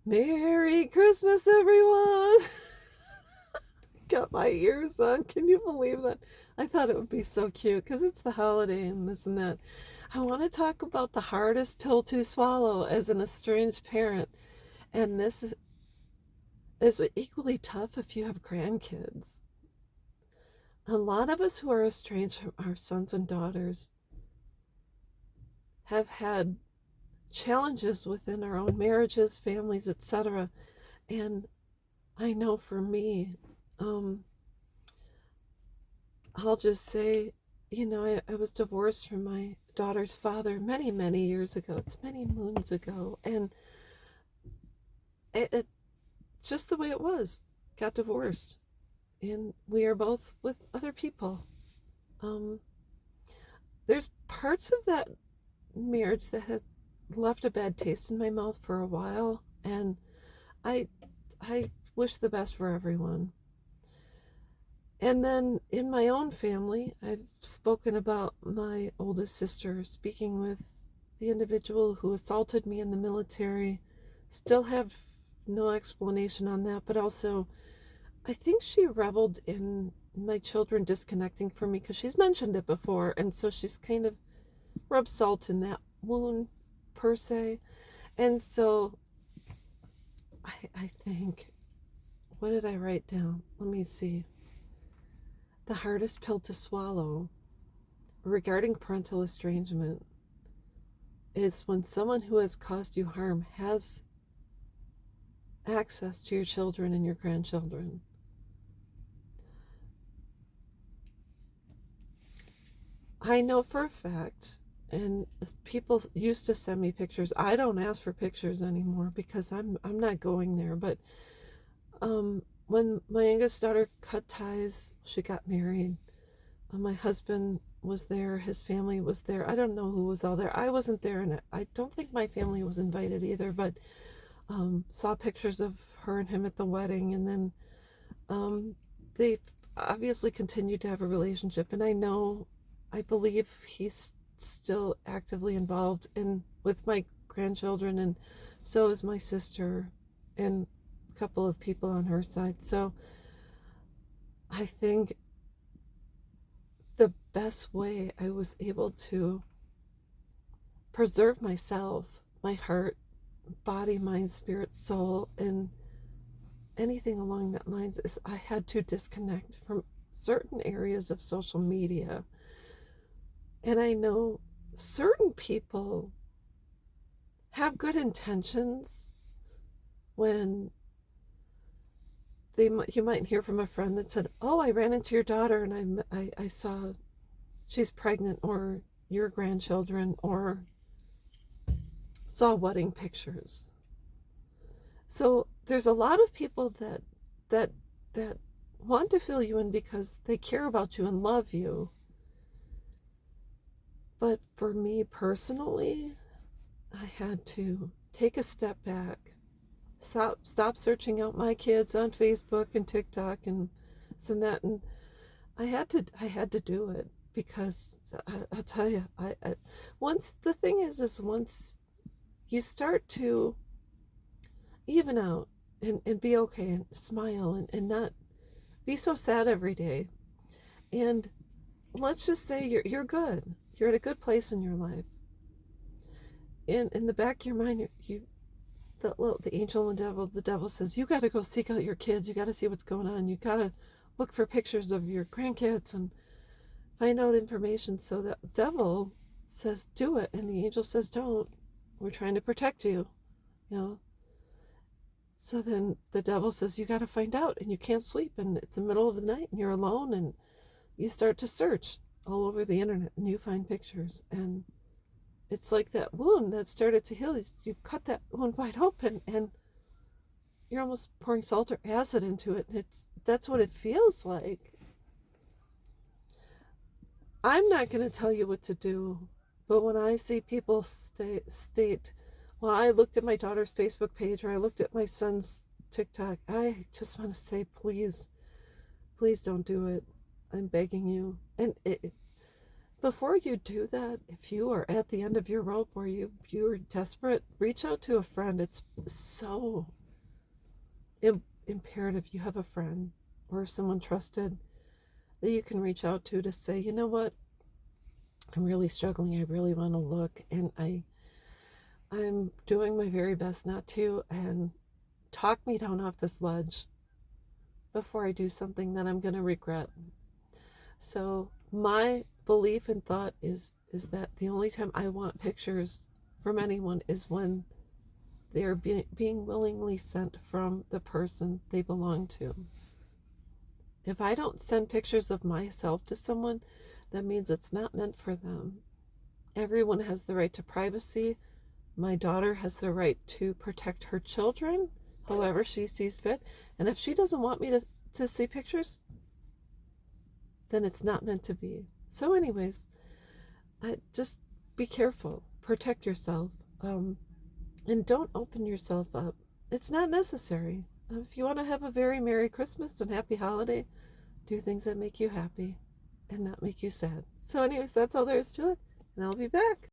Merry Christmas, everyone! Got my ears on. Can you believe that? I thought it would be so cute because it's the holiday and this and that. I want to talk about the hardest pill to swallow as an estranged parent. And this is equally tough if you have grandkids. A lot of us who are estranged from our sons and daughters have had challenges within our own marriages, families, etc. And I know for me, um, I'll just say, I was divorced from my daughter's father many, many years ago. It's many moons ago. And it's just the way it was. Got divorced. And we are both with other people. Um, there's parts of that marriage that had left a bad taste in my mouth for a while. And I, I wish the best for everyone. And then in my own family, I've spoken about my oldest sister speaking with the individual who assaulted me in the military. Still have no explanation on that, but also I think she reveled in my children disconnecting from me because she's mentioned it before, and so she's kind of rubbed salt in that wound per se. And so I think, what did I write down? Let me see. The hardest pill to swallow regarding parental estrangement is when someone who has caused you harm has access to your children and your grandchildren. I know for a fact, and people used to send me pictures. I don't ask for pictures anymore because I'm not going there. But when my youngest daughter cut ties, she got married. My husband was there, his family was there. I don't know who was all there. I wasn't there, and I don't think my family was invited either, but saw pictures of her and him at the wedding. And then they obviously continued to have a relationship, and I believe he's still actively involved with my grandchildren, and so is my sister and a couple of people on her side. So I think the best way I was able to preserve myself, my heart, body, mind, spirit, soul, and anything along that lines is I had to disconnect from certain areas of social media. And I know certain people have good intentions when you might hear from a friend that said, "Oh, I ran into your daughter and I saw she's pregnant," or your grandchildren, or saw wedding pictures. So there's a lot of people that want to fill you in because they care about you and love you. But for me personally, I had to take a step back, stop searching out my kids on Facebook and TikTok and this and that, and I had to do it because I'll tell you, once the thing is once you start to even out and be okay and smile and not be so sad every day, and let's just say you're good, you're at a good place in your life. In the back of your mind, the angel and the devil says, you got to go seek out your kids. You got to see what's going on. You got to look for pictures of your grandkids and find out information. So the devil says, do it. And the angel says, don't. We're trying to protect you. So then the devil says, you got to find out, and you can't sleep, and it's the middle of the night and you're alone, and you start to search all over the internet and you find pictures, and it's like that wound that started to heal. You've cut that wound wide open, and you're almost pouring salt or acid into it. And that's what it feels like. I'm not going to tell you what to do, but when I see people state, well, I looked at my daughter's Facebook page, or I looked at my son's TikTok, I just want to say, please, please don't do it. I'm begging you. And before you do that, if you are at the end of your rope or you're desperate, reach out to a friend. It's so imperative you have a friend or someone trusted that you can reach out to say, you know what, I'm really struggling. I really want to look, and I'm doing my very best not to, and talk me down off this ledge before I do something that I'm going to regret. So my belief and thought is that the only time I want pictures from anyone is when they're being willingly sent from the person they belong to. If I don't send pictures of myself to someone, that means it's not meant for them. Everyone has the right to privacy. My daughter has the right to protect her children however she sees fit. And if she doesn't want me to see pictures, then it's not meant to be. So anyways, just be careful. Protect yourself. And don't open yourself up. It's not necessary. If you want to have a very Merry Christmas and Happy Holiday, do things that make you happy and not make you sad. So anyways, that's all there is to it. And I'll be back.